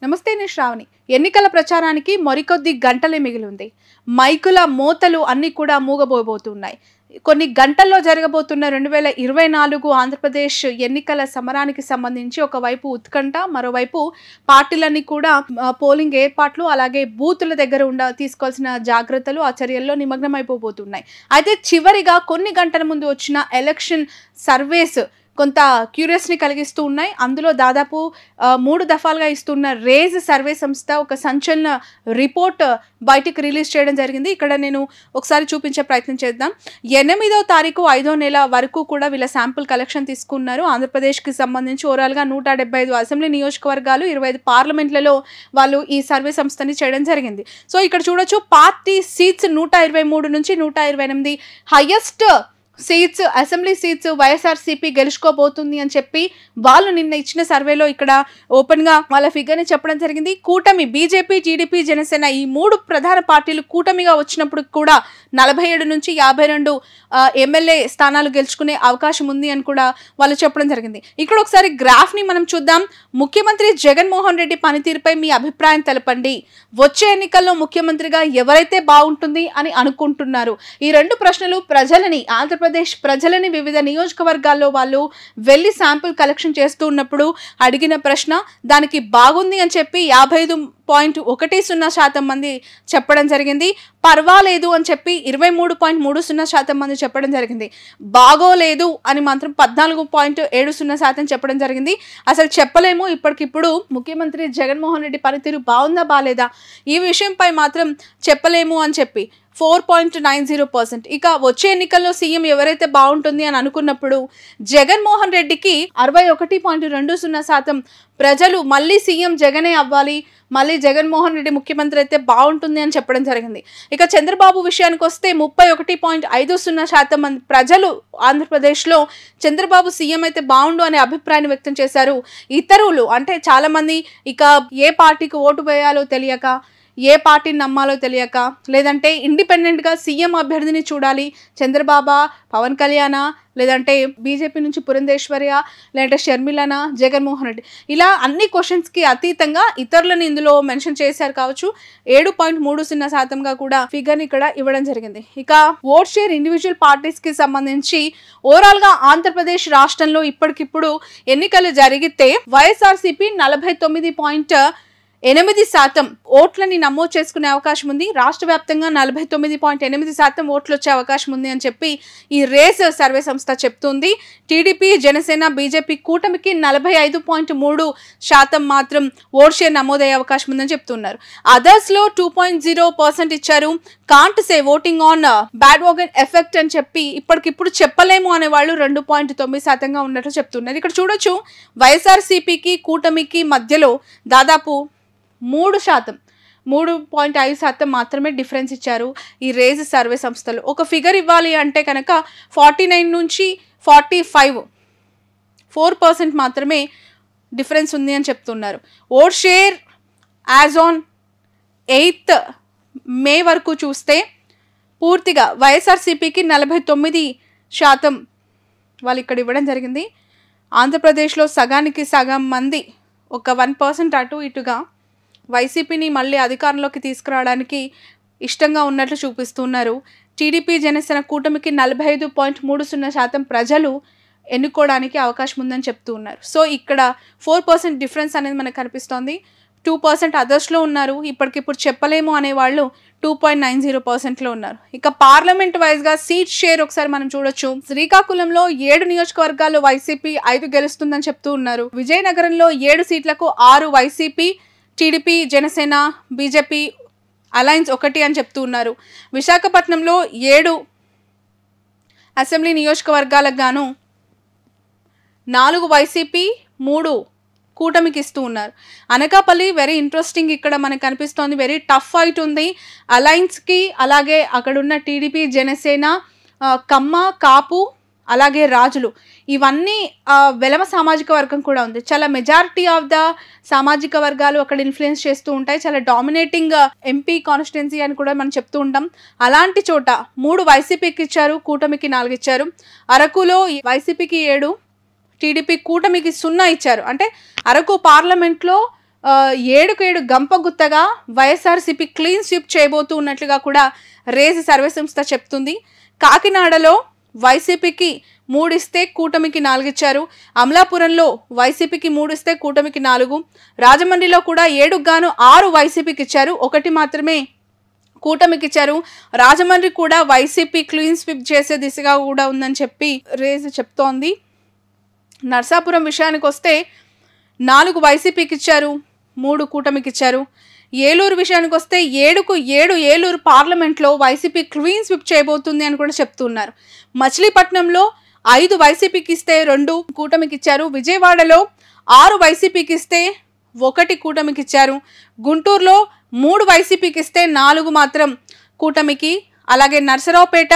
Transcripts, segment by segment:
నమస్తే, నేను శ్రావణి. ఎన్నికల ప్రచారానికి మరికొద్ది గంటలే మిగిలి ఉంది. మైకుల మోతలు అన్నీ కూడా మూగబోతున్నాయి. కొన్ని గంటల్లో జరగబోతున్న 2024 ఆంధ్రప్రదేశ్ ఎన్నికల సమరానికి సంబంధించి ఒకవైపు ఉత్కంఠ, మరోవైపు పార్టీలన్నీ కూడా పోలింగ్ ఏర్పాట్లు, అలాగే బూతుల దగ్గర తీసుకోవాల్సిన జాగ్రత్తలు, ఆ చర్యల్లో నిమగ్నమైపోతున్నాయి. అయితే చివరిగా కొన్ని గంటల ముందు వచ్చిన ఎలక్షన్ సర్వేస్ కొంత క్యూరియస్ని కలిగిస్తూ ఉన్నాయి. అందులో దాదాపు 3 దఫాలుగా ఇస్తున్న రేజ్ సర్వే సంస్థ ఒక సంచలన రిపోర్ట్ బయటికి రిలీజ్ చేయడం జరిగింది. ఇక్కడ నేను ఒకసారి చూపించే ప్రయత్నం చేద్దాం. 8వ తారీఖు 5వ నెల వరకు కూడా వీళ్ళ శాంపుల్ కలెక్షన్ తీసుకున్నారు. ఆంధ్రప్రదేశ్కి సంబంధించి ఓవరాల్గా 175 అసెంబ్లీ నియోజకవర్గాలు, 25 పార్లమెంట్లలో వాళ్ళు ఈ సర్వే సంస్థని చేయడం జరిగింది. సో ఇక్కడ చూడొచ్చు, పార్టీ సీట్స్ 123 నుంచి 128 highest seats, assembly seats YSRCP గెలుచుకోబోతుంది అని చెప్పి వాళ్ళు నిన్న ఇచ్చిన సర్వేలో ఇక్కడ ఓపెన్గా వాళ్ళ ఫిగర్ని చెప్పడం జరిగింది. కూటమి బీజేపీ, టీడీపీ, జనసేన ఈ 3 ప్రధాన పార్టీలు కూటమిగా వచ్చినప్పుడు కూడా 47 నుంచి 52 ఎమ్మెల్యే స్థానాలు గెలుచుకునే అవకాశం ఉంది అని కూడా వాళ్ళు చెప్పడం జరిగింది. ఇక్కడ ఒకసారి గ్రాఫ్ని మనం చూద్దాం. ముఖ్యమంత్రి జగన్మోహన్ రెడ్డి పనితీరుపై మీ అభిప్రాయం తెలపండి. వచ్చే ఎన్నికల్లో ముఖ్యమంత్రిగా ఎవరైతే బాగుంటుంది అని అనుకుంటున్నారు? ఈ 2 ప్రశ్నలు ప్రజలని, ఆంధ్రప్రదేశ్ ప్రజలని వివిధ నియోజకవర్గాల్లో వాళ్ళు వెళ్ళి శాంపుల్ కలెక్షన్ చేస్తూ ఉన్నప్పుడు అడిగిన ప్రశ్న. దానికి బాగుంది అని చెప్పి 55.10% మంది చెప్పడం జరిగింది. పర్వాలేదు అని చెప్పి 23.30% మంది చెప్పడం జరిగింది. బాగోలేదు అని మాత్రం 14.70% చెప్పడం జరిగింది. అసలు చెప్పలేము, ఇప్పటికిప్పుడు ముఖ్యమంత్రి జగన్మోహన్ రెడ్డి పనితీరు బాగుందా బాలేదా ఈ విషయంపై మాత్రం చెప్పలేము అని చెప్పి 4.90%. ఇక వచ్చే ఎన్నికల్లో సీఎం ఎవరైతే బాగుంటుంది అని అనుకున్నప్పుడు జగన్మోహన్ రెడ్డికి 61.20% ప్రజలు మళ్ళీ సీఎం జగనే అవ్వాలి, మళ్ళీ జగన్మోహన్ రెడ్డి ముఖ్యమంత్రి అయితే బాగుంటుంది అని చెప్పడం జరిగింది. ఇక చంద్రబాబు విషయానికి వస్తే 31.50% మంది ప్రజలు ఆంధ్రప్రదేశ్లో చంద్రబాబు సీఎం అయితే బాగుండు అనే అభిప్రాయాన్ని వ్యక్తం చేశారు. ఇతరులు అంటే చాలామంది ఇక ఏ పార్టీకి ఓటు వేయాలో తెలియక, ఏ పార్టీని నమ్మాలో తెలియక, లేదంటే ఇండిపెండెంట్గా సీఎం అభ్యర్థిని చూడాలి, చంద్రబాబా, పవన్ కళ్యాణ, లేదంటే బీజేపీ నుంచి పురంధేశ్వర్య, లేదంటే షర్మిలనా, జగన్మోహన్ రెడ్డి, ఇలా అన్ని క్వశ్చన్స్కి అతీతంగా ఇతరులను ఇందులో మెన్షన్ చేశారు కావచ్చు. 7.30%గా కూడా ఫిగర్ని ఇక్కడ ఇవ్వడం జరిగింది. ఇక ఓట్ షేర్ ఇండివిజువల్ పార్టీస్కి సంబంధించి ఓవరాల్గా ఆంధ్రప్రదేశ్ రాష్ట్రంలో ఇప్పటికిప్పుడు ఎన్నికలు జరిగితే వైఎస్ఆర్సీపీ 49.8% ఓట్లని నమోదు చేసుకునే అవకాశం ఉంది. రాష్ట్ర వ్యాప్తంగా 49.8% ఓట్లు వచ్చే అవకాశం ఉంది అని చెప్పి ఈ రేస్ సర్వే సంస్థ చెప్తుంది. టీడీపీ, జనసేన, బీజేపీ కూటమికి 45.3% మాత్రం ఓట్ షేర్ నమోదయ్యే అవకాశం ఉందని చెప్తున్నారు. అదర్స్లో 2.0% ఇచ్చారు. Can't say voting on bad wagen effect అని చెప్పి ఇప్పటికిప్పుడు చెప్పలేము అనే వాళ్ళు 2.9%గా ఉన్నట్లు చెప్తున్నారు. ఇక్కడ చూడొచ్చు, వైఎస్ఆర్సీపీకి కూటమికి మధ్యలో దాదాపు 3.5% మాత్రమే డిఫరెన్స్ ఇచ్చారు ఈ రేజ్ సర్వే సంస్థలు. ఒక ఫిగర్ ఇవ్వాలి అంటే కనుక 49 నుంచి 4% మాత్రమే డిఫరెన్స్ ఉంది అని చెప్తున్నారు. Vote share as on 8th మే వరకు చూస్తే పూర్తిగా వైఎస్ఆర్సీపీకి 49% వాళ్ళు ఇక్కడ ఇవ్వడం జరిగింది. ఆంధ్రప్రదేశ్లో సగానికి సగం మంది, ఒక 1% అటు ఇటుగా వైసీపీని మళ్ళీ అధికారంలోకి తీసుకురావడానికి ఇష్టంగా ఉన్నట్లు చూపిస్తున్నారు. టీడీపీ, జనసేన కూటమికి 45.30% ప్రజలు ఎన్నుకోవడానికి అవకాశం ఉందని చెప్తూ ఉన్నారు. సో ఇక్కడ 4% డిఫరెన్స్ అనేది మనకు కనిపిస్తోంది. 2% అదర్స్లో ఉన్నారు. ఇప్పటికిప్పుడు చెప్పలేము అనేవాళ్ళు 2.90%లో ఉన్నారు. ఇక పార్లమెంట్ వైజ్గా సీట్ షేర్ ఒకసారి మనం చూడొచ్చు. శ్రీకాకుళంలో 7 నియోజకవర్గాల్లో వైసీపీ 5 గెలుస్తుందని చెప్తూ ఉన్నారు. విజయనగరంలో 7 సీట్లకు 6 YCP, TDP, Janasena, BJP alliance 1 అని చెప్తూ ఉన్నారు. విశాఖపట్నంలో 7 అసెంబ్లీ నియోజకవర్గాలకు గాను 4 వైసీపీ, 3 కూటమికి ఇస్తూ ఉన్నారు. అనకాపల్లి వెరీ ఇంట్రెస్టింగ్ ఇక్కడ మనకు కనిపిస్తోంది. వెరీ టఫ్ ఫైట్ ఉంది అలయన్స్కి. అలాగే అక్కడున్న టీడీపీ, జనసేన, కమ్మ, కాపు, అలాగే రాజులు, ఇవన్నీ వెలమ సామాజిక వర్గం కూడా ఉంది. చాలా మెజారిటీ ఆఫ్ ద సామాజిక వర్గాలు అక్కడ ఇన్ఫ్లుయెన్స్ చేస్తూ ఉంటాయి. చాలా డామినేటింగ్ ఎంపీ కాన్స్టిట్యున్సీ అని కూడా మనం చెప్తూ ఉంటాం. అలాంటి చోట 3 వైసీపీకి ఇచ్చారు, కూటమికి 4 ఇచ్చారు. అరకులో వైసీపీకి 7, టీడీపీ కూటమికి 0 ఇచ్చారు. అంటే అరకు పార్లమెంట్లో ఏడుకు 7 గంపగుత్తగా వైఎస్ఆర్సీపీ క్లీన్ స్వీప్ చేయబోతూ ఉన్నట్లుగా కూడా రేజ్ సర్వే సంస్థ చెప్తుంది. కాకినాడలో వైసీపీకి 3 ఇస్తే కూటమికి 4 ఇచ్చారు. అమలాపురంలో వైసీపీకి 3 ఇస్తే కూటమికి 4. రాజమండ్రిలో కూడా 7కు గాను 6 వైసీపీకి ఇచ్చారు, 1 మాత్రమే కూటమికి ఇచ్చారు. రాజమండ్రి కూడా వైసీపీ క్లీన్ స్వీప్ చేసే దిశగా కూడా ఉందని చెప్పి రేజ్ చెప్తోంది. నర్సాపురం విషయానికి వస్తే 4 వైసీపీకి ఇచ్చారు, 3 కూటమికి ఇచ్చారు. ఏలూరు విషయానికి వస్తే 7కు 7 ఏలూరు పార్లమెంట్లో వైసీపీ క్లీన్ స్వీప్ చేయబోతుంది అని కూడా చెప్తున్నారు. మచిలీపట్నంలో 5 వైసీపీకి ఇస్తే 2 కూటమికి ఇచ్చారు. విజయవాడలో 6 వైసీపీకి ఇస్తే 1 కూటమికి ఇచ్చారు. గుంటూరులో 3 వైసీపీకి ఇస్తే 4 మాత్రం కూటమికి. అలాగే నర్సరావుపేట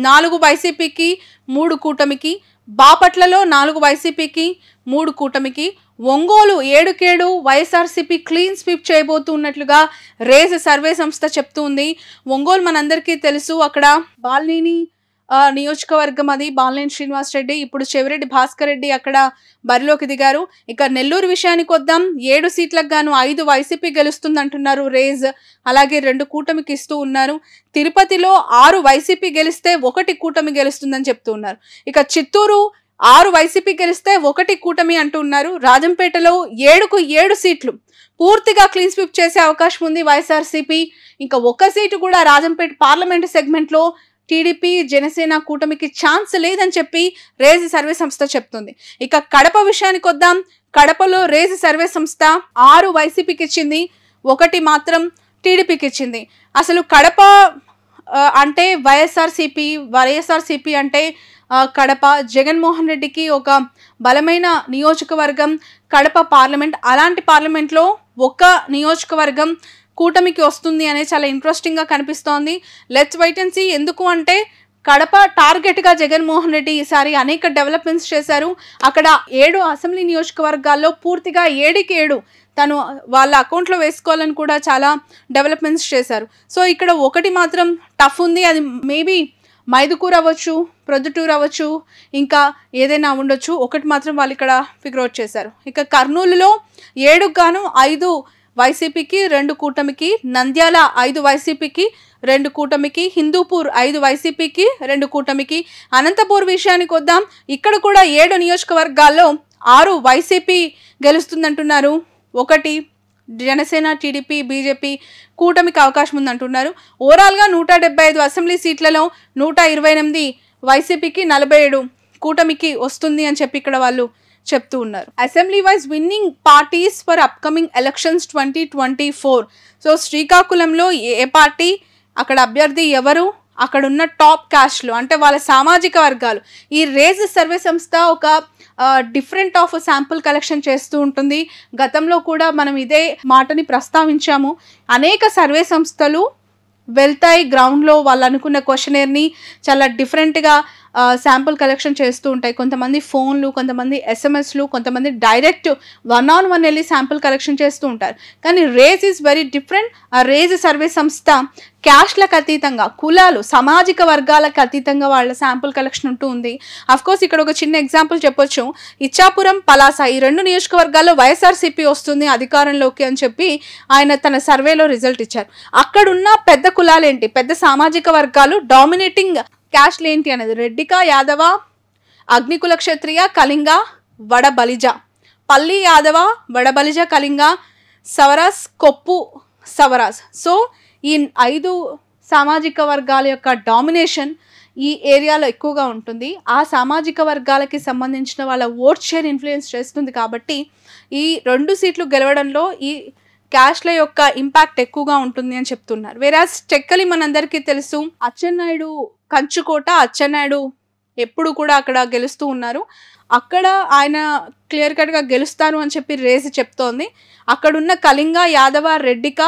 4 వైసీపీకి 3 కూటమికి. బాపట్లలో 4 వైసీపీకి 3 కూటమికి. ఒంగోలు 7కు 7 వైఎస్ఆర్సీపీ క్లీన్ స్వీప్ చేయబోతున్నట్లుగా రేజ్ సర్వే సంస్థ చెప్తుంది. ఒంగోలు మనందరికీ తెలుసు, అక్కడ బాలినేని నియోజకవర్గం, అది బాలినేని శ్రీనివాస్ రెడ్డి, ఇప్పుడు చెవిరెడ్డి భాస్కర్ రెడ్డి అక్కడ బరిలోకి దిగారు. ఇక నెల్లూరు విషయానికి వద్దాం. 7 సీట్లకు గాను 5 వైసీపీ గెలుస్తుంది అంటున్నారు రేజ్, అలాగే 2 కూటమికి ఇస్తూ ఉన్నారు. తిరుపతిలో 6 వైసీపీ గెలిస్తే 1 కూటమి గెలుస్తుందని చెప్తూ ఉన్నారు. ఇక చిత్తూరు 6 వైసీపీ గెలిస్తే 1 కూటమి అంటున్నారు. రాజంపేటలో 7కు 7 సీట్లు పూర్తిగా క్లీన్ స్వీప్ చేసే అవకాశం ఉంది వైఎస్ఆర్సీపీ. ఇంకా 1 సీటు కూడా రాజంపేట పార్లమెంటు సెగ్మెంట్లో టీడీపీ జనసేన కూటమికి ఛాన్స్ లేదని చెప్పి రేజ్ సర్వే సంస్థ చెప్తుంది. ఇక కడప విషయానికి వద్దాం. కడపలో రేజ్ సర్వే సంస్థ 6 వైసీపీకి ఇచ్చింది, 1 మాత్రం టీడీపీకి ఇచ్చింది. అసలు కడప అంటే వైఎస్ఆర్సీపీ అంటే కడప జగన్మోహన్ రెడ్డికి ఒక బలమైన నియోజకవర్గం కడప పార్లమెంట్. అలాంటి పార్లమెంట్లో 1 నియోజకవర్గం కూటమికి వస్తుంది అనేది చాలా ఇంట్రెస్టింగ్గా కనిపిస్తోంది. Let's wait and see. ఎందుకు అంటే కడప టార్గెట్గా జగన్మోహన్ రెడ్డి ఈసారి అనేక డెవలప్మెంట్స్ చేశారు. అక్కడ 7 అసెంబ్లీ నియోజకవర్గాల్లో పూర్తిగా 7కి 7 తను వాళ్ళ అకౌంట్లో వేసుకోవాలని కూడా చాలా డెవలప్మెంట్స్ చేశారు. సో ఇక్కడ 1 మాత్రం టఫ్ ఉంది. అది మేబీ మైదుకూరు అవ్వచ్చు, ప్రొద్దుటూరు అవ్వచ్చు, ఇంకా ఏదైనా ఉండొచ్చు. 1 మాత్రం వాళ్ళు ఇక్కడ ఫిగర్ అవుట్ చేశారు. ఇక కర్నూలులో 7కు గాను 5 వైసీపీకి 2 కూటమికి. నంద్యాల 5 వైసీపీకి 2 కూటమికి. హిందూపూర్ 5 వైసీపీకి 2 కూటమికి. అనంతపూర్ విషయానికి వద్దాం. ఇక్కడ కూడా 7 నియోజకవర్గాల్లో 6 వైసీపీ గెలుస్తుందంటున్నారు, 1 జనసేన టీడీపీ బీజేపీ కూటమికి అవకాశం ఉందంటున్నారు. ఓవరాల్గా 175 అసెంబ్లీ సీట్లలో 128 వైసీపీకి, 47 కూటమికి వస్తుంది అని చెప్పి ఇక్కడ వాళ్ళు చెప్తూ ఉన్నారు. Assembly wise winnowing parties for upcoming elections 2024. So శ్రీకాకుళంలో ఏ పార్టీ, అక్కడ అభ్యర్థి ఎవరు, అక్కడున్న టాప్ క్యాస్ట్లు అంటే వాళ్ళ సామాజిక వర్గాలు. ఈ రేజ్ సర్వే సంస్థ ఒక డిఫరెంట్ ఆఫ్ శాంపుల్ కలెక్షన్ చేస్తూ ఉంటుంది. గతంలో కూడా మనం ఇదే మాటని ప్రస్తావించాము. అనేక సర్వే సంస్థలు వెళ్తాయి గ్రౌండ్లో, వాళ్ళు అనుకున్న క్వశ్చనర్ని చాలా డిఫరెంట్గా శాంపుల్ కలెక్షన్ చేస్తూ ఉంటాయి. కొంతమంది ఫోన్లు, కొంతమంది ఎస్ఎంఎస్లు, కొంతమంది డైరెక్ట్ 1-on-1 వెళ్ళి శాంపుల్ కలెక్షన్ చేస్తూ ఉంటారు. కానీ రేజ్ ఈజ్ వెరీ డిఫరెంట్. ఆ రేజ్ సర్వే సంస్థ క్యాస్ట్లకు అతీతంగా, కులాలు, సామాజిక వర్గాలకు అతీతంగా వాళ్ళ శాంపుల్ కలెక్షన్ ఉంటూ ఉంది. అఫ్కోర్స్ ఇక్కడ ఒక చిన్న ఎగ్జాంపుల్ చెప్పొచ్చు. ఇచ్చాపురం, పలాస ఈ 2 నియోజకవర్గాల్లో వైఎస్ఆర్సీపీ వస్తుంది అధికారంలోకి అని చెప్పి ఆయన తన సర్వేలో రిజల్ట్ ఇచ్చారు. అక్కడున్న పెద్ద కులాలేంటి, పెద్ద సామాజిక వర్గాలు, డామినేటింగ్ క్యాస్ట్లు ఏంటి అనేది రెడ్డిక, యాదవ, అగ్నికుల క్షత్రియ, కళింగ, వడబలిజ, పల్లి యాదవ, వడబలిజ, కళింగ, సవరాస్, కొప్పు సవరాస్. సో ఈ 5 సామాజిక వర్గాల యొక్క డామినేషన్ ఈ ఏరియాలో ఎక్కువగా ఉంటుంది. ఆ సామాజిక వర్గాలకి సంబంధించిన వాళ్ళ ఓట్ షేర్ ఇన్ఫ్లుయెన్స్ చేస్తుంది. కాబట్టి ఈ 2 సీట్లు గెలవడంలో ఈ క్యాస్ట్ల యొక్క ఇంపాక్ట్ ఎక్కువగా ఉంటుంది అని చెప్తున్నారు. వేరాస్ టెక్కలి మనందరికీ తెలుసు, అచ్చెన్నాయుడు కంచుకోట, అచ్చెన్నాయుడు ఎప్పుడు కూడా అక్కడ గెలుస్తూ ఉన్నారు. అక్కడ ఆయన క్లియర్ కట్గా గెలుస్తారు అని చెప్పి రేజ్ చెప్తోంది. అక్కడున్న కళింగ, యాదవ, రెడ్డిక,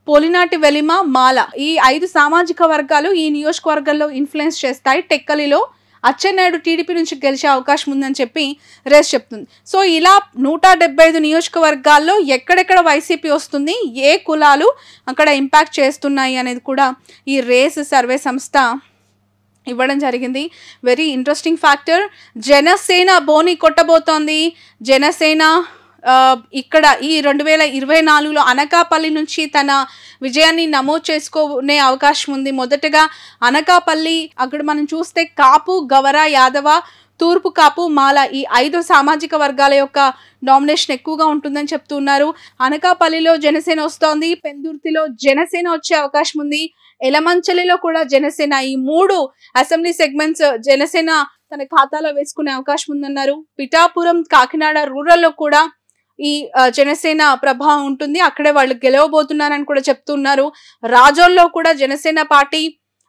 పోలినాటి, వెలిమ, మాల ఈ 5 సామాజిక వర్గాలు ఈ నియోజకవర్గంలో ఇన్ఫ్లుయెన్స్ చేస్తాయి. టెక్కలిలో అచ్చెన్నాయుడు టీడీపీ నుంచి గెలిచే అవకాశం ఉందని చెప్పి రేస్ చెప్తుంది. సో ఇలా 175 నియోజకవర్గాల్లో ఎక్కడెక్కడ వైసీపీ వస్తుంది, ఏ కులాలు అక్కడ ఇంపాక్ట్ చేస్తున్నాయి అనేది కూడా ఈ రేస్ సర్వే సంస్థ ఇవ్వడం జరిగింది. Very interesting factor. జనసేన బోని కొట్టబోతోంది. జనసేన ఇక్కడ ఈ 2024లో అనకాపల్లి నుంచి తన విజయాన్ని నమోదు చేసుకునే అవకాశం ఉంది. మొదటగా అనకాపల్లి, అక్కడ మనం చూస్తే కాపు, గవర, యాదవ, తూర్పు కాపు, మాల ఈ 5 సామాజిక వర్గాల యొక్క నామినేషన్ ఎక్కువగా ఉంటుందని చెప్తున్నారు. అనకాపల్లిలో జనసేన వస్తోంది, పెందుర్తిలో జనసేన వచ్చే అవకాశం ఉంది, ఎలమంచలిలో కూడా జనసేన. ఈ 3 అసెంబ్లీ సెగ్మెంట్స్ జనసేన తన ఖాతాలో వేసుకునే అవకాశం ఉందన్నారు. పిఠాపురం, కాకినాడ రూరల్లో కూడా ఈ జనసేన ప్రభావం ఉంటుంది, అక్కడే వాళ్ళు గెలవబోతున్నారని కూడా చెప్తున్నారు. రాజోల్లో కూడా జనసేన పార్టీ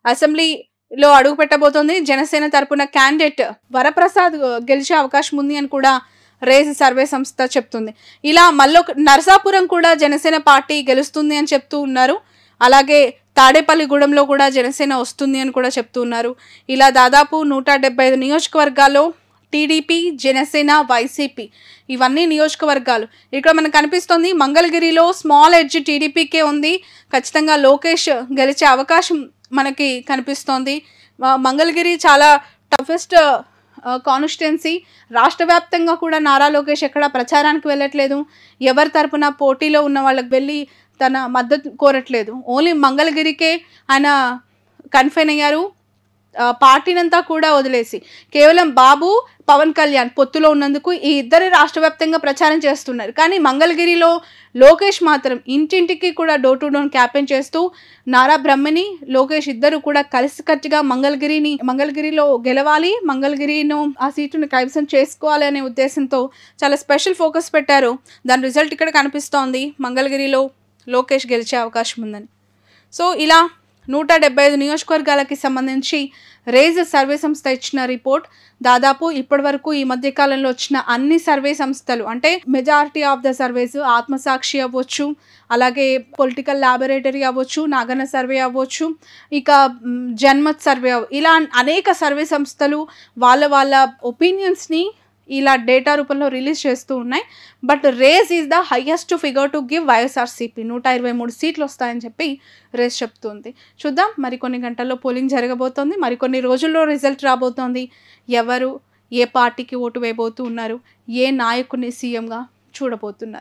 అసెంబ్లీలో అడుగు పెట్టబోతోంది. జనసేన తరపున క్యాండిడేట్ వరప్రసాద్ గెలిచే అవకాశం ఉంది అని కూడా రేస్ సర్వే సంస్థ చెప్తుంది. ఇలా నరసాపురం కూడా జనసేన పార్టీ గెలుస్తుంది అని చెప్తూ ఉన్నారు. అలాగే తాడేపల్లిగూడెంలో కూడా జనసేన వస్తుంది అని కూడా చెప్తున్నారు. ఇలా దాదాపు 175 నియోజకవర్గాల్లో టీడీపీ, జనసేన, వైసీపీ ఇవన్నీ నియోజకవర్గాలు. ఇక్కడ మనకు కనిపిస్తుంది మంగళగిరిలో స్మాల్ ఎడ్జ్ టీడీపీకే ఉంది. ఖచ్చితంగా లోకేష్ గెలిచే అవకాశం మనకి కనిపిస్తోంది. మంగళగిరి చాలా టఫెస్ట్ కాన్స్టిట్యున్సీ. రాష్ట్ర వ్యాప్తంగా కూడా నారా లోకేష్ ఎక్కడ ప్రచారానికి వెళ్ళట్లేదు. ఎవరి తరపున పోటీలో ఉన్న వాళ్ళకి వెళ్ళి తన మద్దతు కోరట్లేదు. ఓన్లీ మంగళగిరికే ఆయన కన్ఫైన్ అయ్యారు, పార్టీనంతా కూడా వదిలేసి. కేవలం బాబు, పవన్ కళ్యాణ్ పొత్తులో ఉన్నందుకు ఈ ఇద్దరు రాష్ట్ర వ్యాప్తంగా ప్రచారం చేస్తున్నారు. కానీ మంగళగిరిలో లోకేష్ మాత్రం ఇంటింటికి కూడా డోర్ టు డోర్ క్యాంపెయిన్ చేస్తూ నారా బ్రహ్మని, లోకేష్ ఇద్దరు కూడా కలిసికట్టుగా మంగళగిరిలో గెలవాలి, మంగళగిరిను ఆ సీటును కైవసం చేసుకోవాలి అనే ఉద్దేశంతో చాలా స్పెషల్ ఫోకస్ పెట్టారు. దాని రిజల్ట్ ఇక్కడ కనిపిస్తోంది, మంగళగిరిలో లోకేష్ గెలిచే అవకాశం ఉందని. సో ఇలా 175 నియోజకవర్గాలకి సంబంధించి రేజ్ సర్వే సంస్థ ఇచ్చిన రిపోర్ట్. దాదాపు ఇప్పటి వరకు ఈ మధ్య కాలంలో వచ్చిన అన్ని సర్వే సంస్థలు, అంటే మెజారిటీ ఆఫ్ ద సర్వేస్, ఆత్మసాక్షి అవ్వచ్చు, అలాగే పొలిటికల్ ల్యాబొరేటరీ అవ్వచ్చు, నాగన్న సర్వే అవ్వచ్చు, ఇక జన్మత్ సర్వే ఇలా అనేక సర్వే సంస్థలు వాళ్ళ ఒపీనియన్స్ని ఇలా డేటా రూపంలో రిలీజ్ చేస్తూ ఉన్నాయి. But race is the highest figure to give YSRCP. 123 సీట్లు వస్తాయని చెప్పి రేస్ చెప్తుంది. చూద్దాం, మరికొన్ని గంటల్లో పోలింగ్ జరగబోతోంది, మరికొన్ని రోజుల్లో రిజల్ట్ రాబోతోంది. ఎవరు ఏ పార్టీకి ఓటు వేయబోతూ ఉన్నారు, ఏ నాయకుడిని సీఎంగా చూడబోతున్నారు.